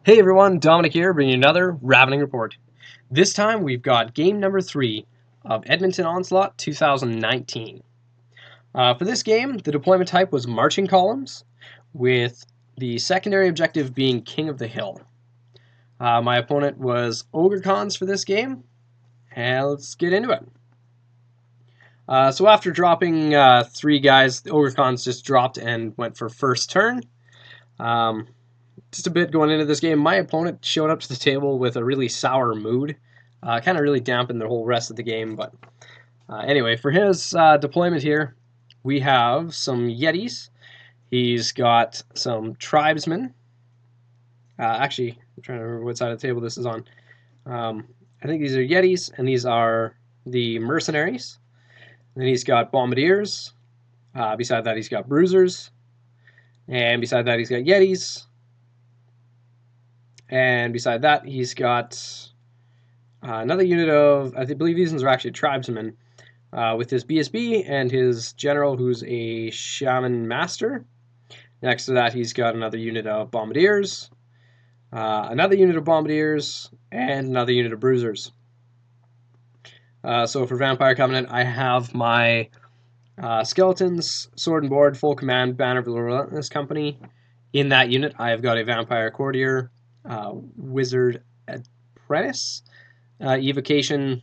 Hey everyone, Dominic here, bringing you another Ravening Report. This time we've got game number 3 of Edmonton Onslaught 2019. For this game, the deployment type was marching columns, with the secondary objective being King of the Hill. My opponent was Ogre Cons for this game, and let's get into it. So after dropping 3 guys, the Ogre Cons just dropped and went for first turn. Just a bit going into this game, my opponent showed up to the table with a really sour mood. Kind of really dampened the whole rest of the game, but anyway, for his deployment here, we have some Yetis. He's got some tribesmen. Actually, I'm trying to remember what side of the table this is on. I think these are Yetis, and these are the mercenaries. Then he's got bombardiers. Beside that, he's got bruisers. And beside that, he's got Yetis. And beside that, he's got another unit of, I believe these ones are actually tribesmen, with his BSB and his general, who's a shaman master. Next to that, he's got another unit of bombardiers, another unit of bombardiers, and another unit of bruisers. So for Vampire Covenant, I have my skeletons, sword and board, full command, banner of the Relentless Company. In that unit, I have got a vampire courtier, wizard apprentice, evocation,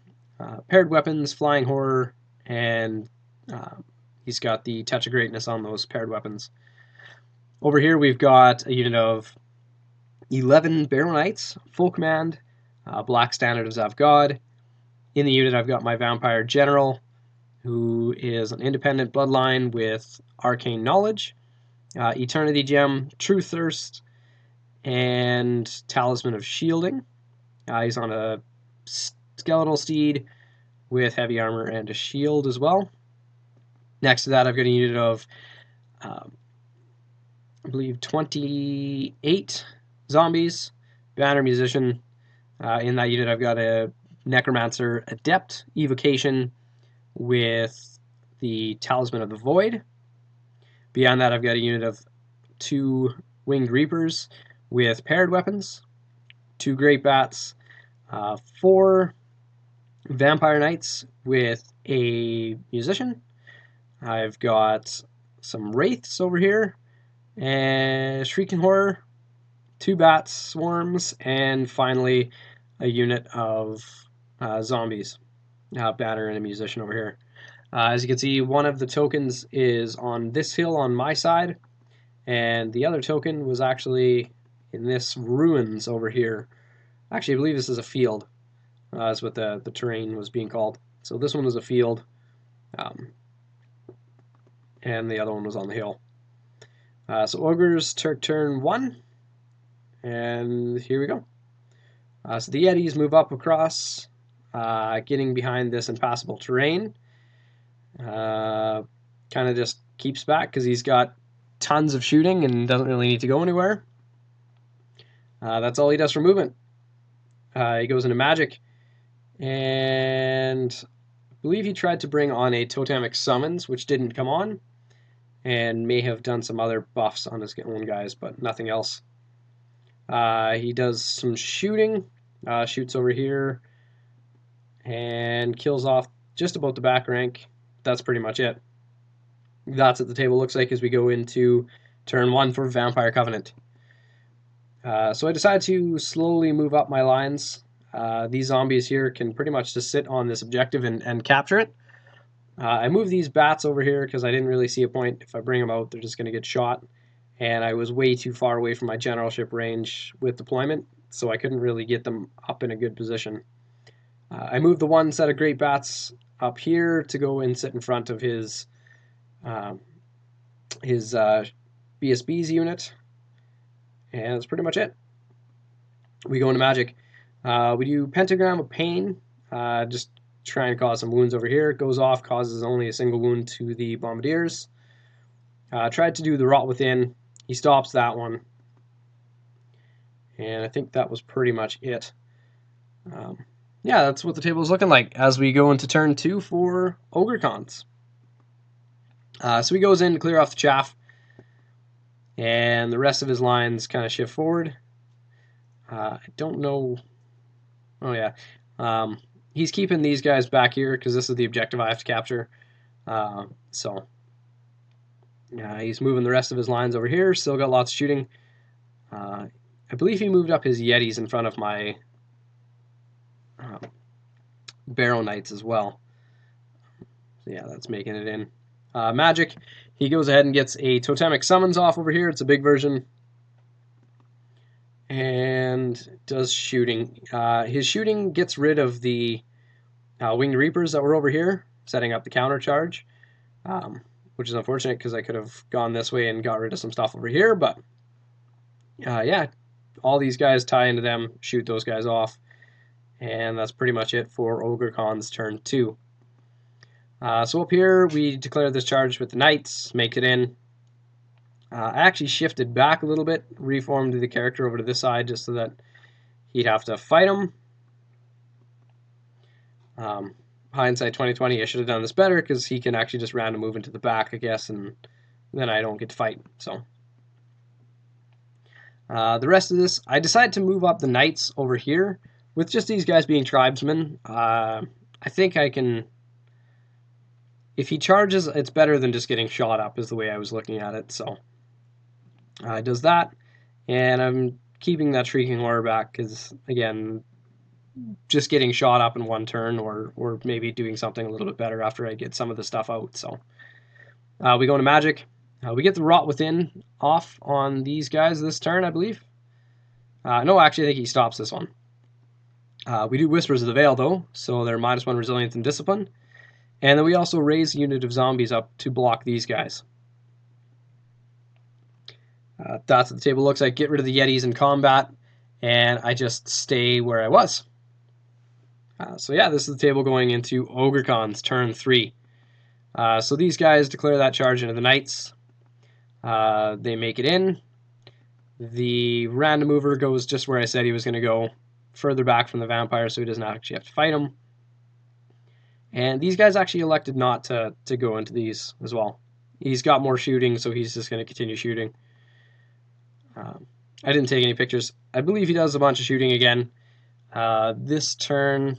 paired weapons, flying horror, and he's got the touch of greatness on those paired weapons. Over here we've got a unit of 11 Barrow Knights, full command, black standard of Zavgod. In the unit I've got my vampire general, who is an independent bloodline with arcane knowledge, eternity gem, true thirst, and Talisman of Shielding. He's on a skeletal steed with heavy armor and a shield as well. Next to that, I've got a unit of, I believe, 28 zombies, banner musician. In that unit, I've got a necromancer adept, evocation with the Talisman of the Void. Beyond that, I've got a unit of 2 winged reapers with paired weapons, 2 great bats, 4 vampire knights with a musician. I've got some wraiths over here, and shrieking horror, 2 bats, swarms, and finally a unit of zombies, banner and a musician over here. As you can see, one of the tokens is on this hill on my side, and the other token was actually in this ruins over here. Actually, I believe this is a field. That's what the terrain was being called. So this one was a field, and the other one was on the hill. So Ogres took turn 1, and here we go. So the Yetis move up across, getting behind this impassable terrain. Kind of just keeps back because he's got tons of shooting and doesn't really need to go anywhere. That's all he does for movement. He goes into magic, and I believe he tried to bring on a totemic summons, which didn't come on, and may have done some other buffs on his own guys, but nothing else. He does some shooting, shoots over here, and kills off just about the back rank. That's pretty much it. That's what the table looks like as we go into turn 1 for Vampire Covenant. So I decided to slowly move up my lines. These zombies here can pretty much just sit on this objective and capture it. I moved these bats over here because I didn't really see a point. If I bring them out, they're just going to get shot. And I was way too far away from my generalship range with deployment, so I couldn't really get them up in a good position. I moved the one set of great bats up here to go and sit in front of his BSB's unit. And that's pretty much it. We go into magic. We do Pentagram of Pain. Just try and cause some wounds over here. It goes off, causes only a single wound to the bombardiers. Tried to do the Rot Within. He stops that one. And I think that was pretty much it. Yeah, that's what the table is looking like as we go into turn 2 for Ogre Cons. So he goes in to clear off the chaff, and the rest of his lines kind of shift forward. I don't know. Oh yeah. He's keeping these guys back here because this is the objective I have to capture. So he's moving the rest of his lines over here. Still got lots of shooting. I believe he moved up his Yetis in front of my Barrow Knights as well. So yeah, that's making it in. Magic, he goes ahead and gets a Totemic Summons off over here. It's a big version. And does shooting. His shooting gets rid of the Winged Reapers that were over here, setting up the counter charge, which is unfortunate because I could have gone this way and got rid of some stuff over here, but yeah, all these guys tie into them, shoot those guys off, and that's pretty much it for Ogre Khan's turn 2. So up here, we declare this charge with the Knights, make it in. I actually shifted back a little bit, reformed the character over to this side just so that he'd have to fight him. Hindsight 2020, I should have done this better because he can actually just random move into the back, I guess, and then I don't get to fight. So the rest of this, I decided to move up the Knights over here with just these guys being tribesmen. I think I can. If he charges, it's better than just getting shot up, is the way I was looking at it. So it does that, and I'm keeping that Shrieking Horror back because, again, just getting shot up in one turn or maybe doing something a little bit better after I get some of the stuff out. So we go into Magic. We get the Rot Within off on these guys this turn, I believe. No, actually, I think he stops this one. We do Whispers of the Veil, though, so they're -1 Resilience and Discipline. And then we also raise a unit of zombies up to block these guys. That's what the table looks like. Get rid of the Yetis in combat, and I just stay where I was. So yeah, this is the table going into Ogre Khan's turn 3. So these guys declare that charge into the Knights. They make it in. The random mover goes just where I said he was going to go, further back from the vampire so he doesn't actually have to fight him. And these guys actually elected not to go into these as well. He's got more shooting, so he's just going to continue shooting. I didn't take any pictures. I believe he does a bunch of shooting again. This turn,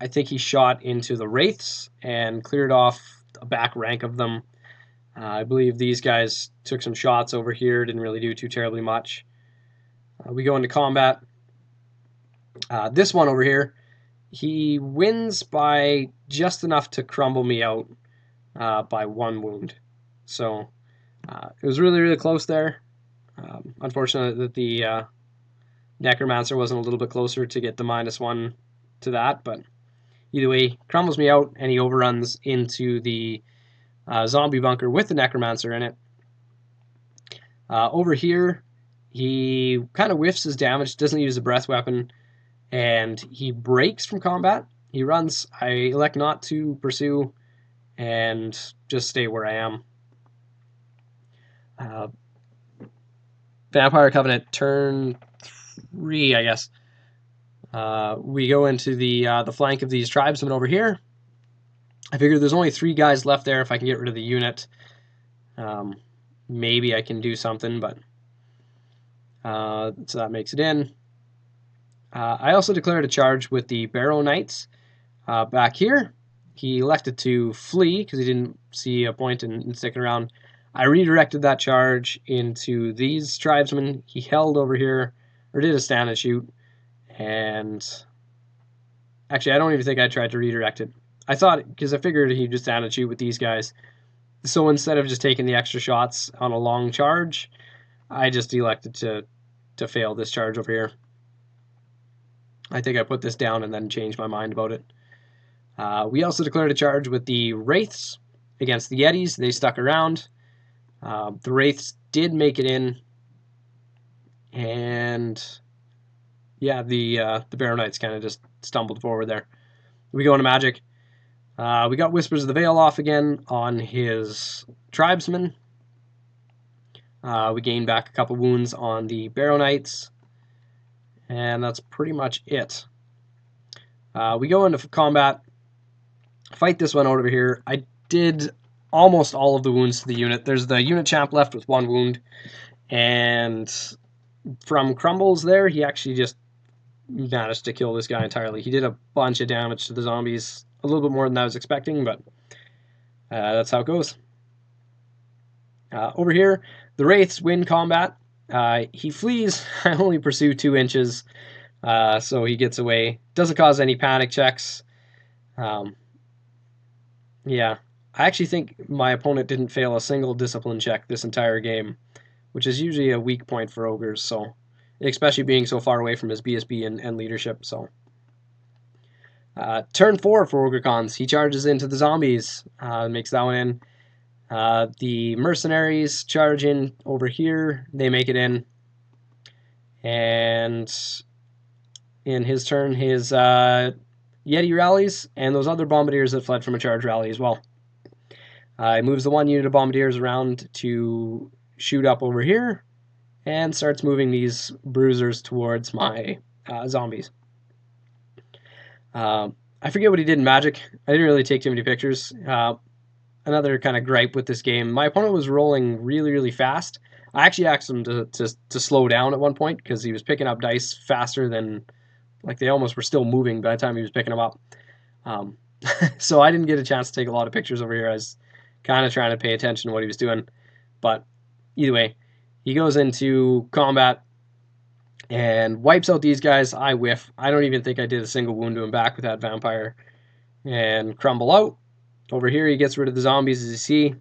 I think he shot into the Wraiths and cleared off a back rank of them. I believe these guys took some shots over here, didn't really do too terribly much. We go into combat. This one over here, he wins by just enough to crumble me out by 1 wound. So it was really, really close there. Unfortunate that the Necromancer wasn't a little bit closer to get the -1 to that, but either way, crumbles me out, and he overruns into the zombie bunker with the Necromancer in it. Over here, he kind of whiffs his damage, doesn't use the breath weapon, and he breaks from combat. He runs. I elect not to pursue and just stay where I am. Vampire Covenant turn 3, I guess. We go into the flank of these tribesmen over here. I figure there's only 3 guys left there. If I can get rid of the unit, maybe I can do something, but so that makes it in. I also declared a charge with the Barrow Knights back here. He elected to flee because he didn't see a point in sticking around. I redirected that charge into these tribesmen. He held over here, or did a stand and shoot, and actually I don't even think I tried to redirect it. I thought, because I figured he'd just stand and shoot with these guys. So instead of just taking the extra shots on a long charge, I just elected to fail this charge over here. I think I put this down and then changed my mind about it. We also declared a charge with the Wraiths against the Yetis. They stuck around. The Wraiths did make it in. And yeah, the Barrow Knights kind of just stumbled forward there. We go into Magic. We got Whispers of the Veil off again on his tribesmen. We gained back a couple wounds on the Barrow Knights. And that's pretty much it. We go into combat. Fight this one out over here. I did almost all of the wounds to the unit. There's the unit champ left with 1 wound. And from crumbles there, he actually just managed to kill this guy entirely. He did a bunch of damage to the zombies, a little bit more than I was expecting, but that's how it goes. Over here, the Wraiths win combat. He flees. I only pursue 2 inches, so he gets away. Doesn't cause any panic checks. Yeah, I actually think my opponent didn't fail a single discipline check this entire game, which is usually a weak point for ogres, so especially being so far away from his BSB and leadership. So turn 4 for Ogre Cons. He charges into the zombies, makes that one in. The mercenaries charge in over here. They make it in. And in his turn, his Yeti rallies, and those other bombardiers that fled from a charge rally as well. He moves the 1 unit of bombardiers around to shoot up over here, and starts moving these bruisers towards my zombies. I forget what he did in Magic. I didn't really take too many pictures. Another kind of gripe with this game, my opponent was rolling really, really fast. I actually asked him to slow down at one point because he was picking up dice faster than, like, they almost were still moving by the time he was picking them up. So I didn't get a chance to take a lot of pictures over here. I was kind of trying to pay attention to what he was doing. But either way, he goes into combat and wipes out these guys. I whiff. I don't even think I did a single wound to him back with that vampire. And crumble out. Over here, he gets rid of the zombies, as you see.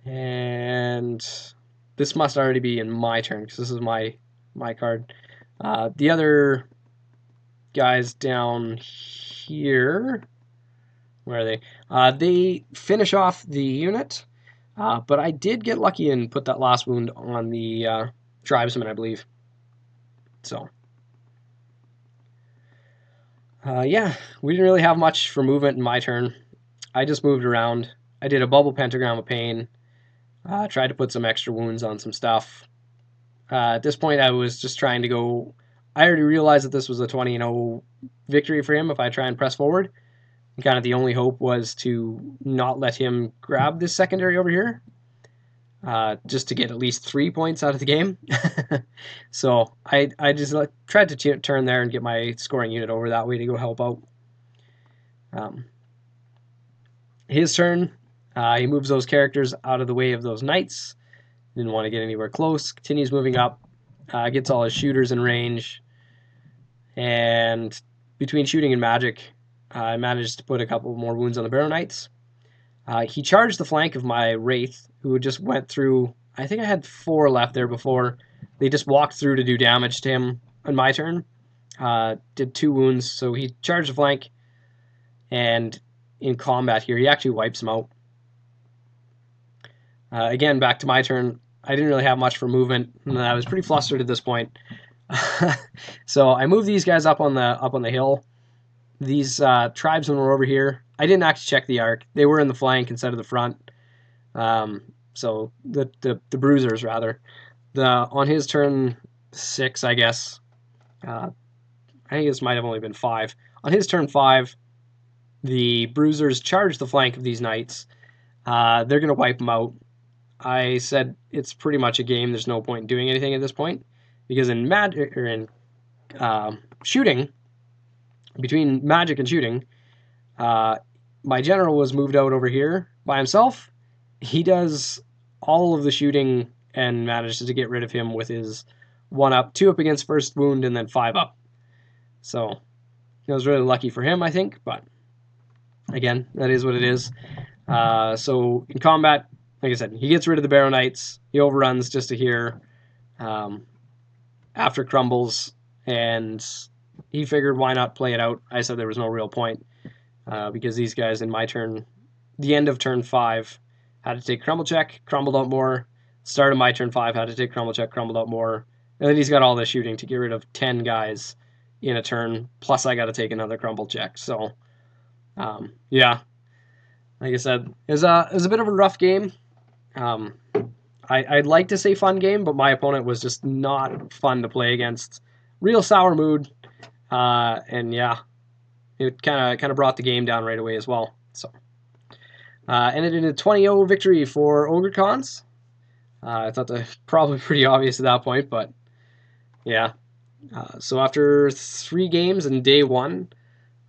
And this must already be in my turn, because this is my card. The other guys down here, where are they? They finish off the unit, but I did get lucky and put that last wound on the tribesman, I believe. So, yeah, we didn't really have much for movement in my turn. I just moved around. I did a bubble pentagram of pain. Tried to put some extra wounds on some stuff. At this point, I was just trying to go. I already realized that this was a 20-0 victory for him if I try and press forward. And kind of the only hope was to not let him grab this secondary over here, just to get at least 3 points out of the game. So I just tried to turn there and get my scoring unit over that way to go help out. His turn, he moves those characters out of the way of those knights. Didn't want to get anywhere close. Continues moving up. Gets all his shooters in range. And between shooting and magic, I managed to put a couple more wounds on the Barrow Knights. He charged the flank of my Wraith, who just went through. I think I had 4 left there before. They just walked through to do damage to him on my turn. Did 2 wounds, so he charged the flank. And in combat here, he actually wipes him out. Again, back to my turn. I didn't really have much for movement, and I was pretty flustered at this point. So I moved these guys up on the hill. These tribesmen were over here. I didn't actually check the arc. They were in the flank instead of the front. So the bruisers rather. On his turn 6, I guess. I think this might have only been 5. On his turn 5, the bruisers charge the flank of these knights. They're going to wipe them out. I said it's pretty much a game. There's no point in doing anything at this point, because in magic or in shooting, between magic and shooting, my general was moved out over here by himself. He does all of the shooting and manages to get rid of him with his 1 up, 2 up against first wound, and then 5 up. So it was really lucky for him, I think, but again, that is what it is. So in combat, like I said, he gets rid of the Barrow Knights. He overruns just to here after crumbles, and he figured why not play it out. I said there was no real point because these guys in my turn, the end of turn 5, had to take crumble check, crumbled out more. Start of my turn 5, had to take crumble check, crumbled out more. And then he's got all this shooting to get rid of 10 guys in a turn, plus I got to take another crumble check. So, yeah, like I said, it was a bit of a rough game. I'd like to say fun game, but my opponent was just not fun to play against. Real sour mood, and yeah, it kind of brought the game down right away as well. So, ended in a 20-0 victory for Ogre Cons. I thought that was probably pretty obvious at that point, but yeah, So after 3 games in day 1,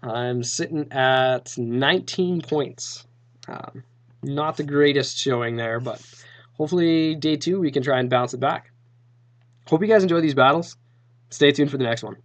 I'm sitting at 19 points. Not the greatest showing there, but hopefully day 2 we can try and bounce it back. Hope you guys enjoy these battles. Stay tuned for the next one.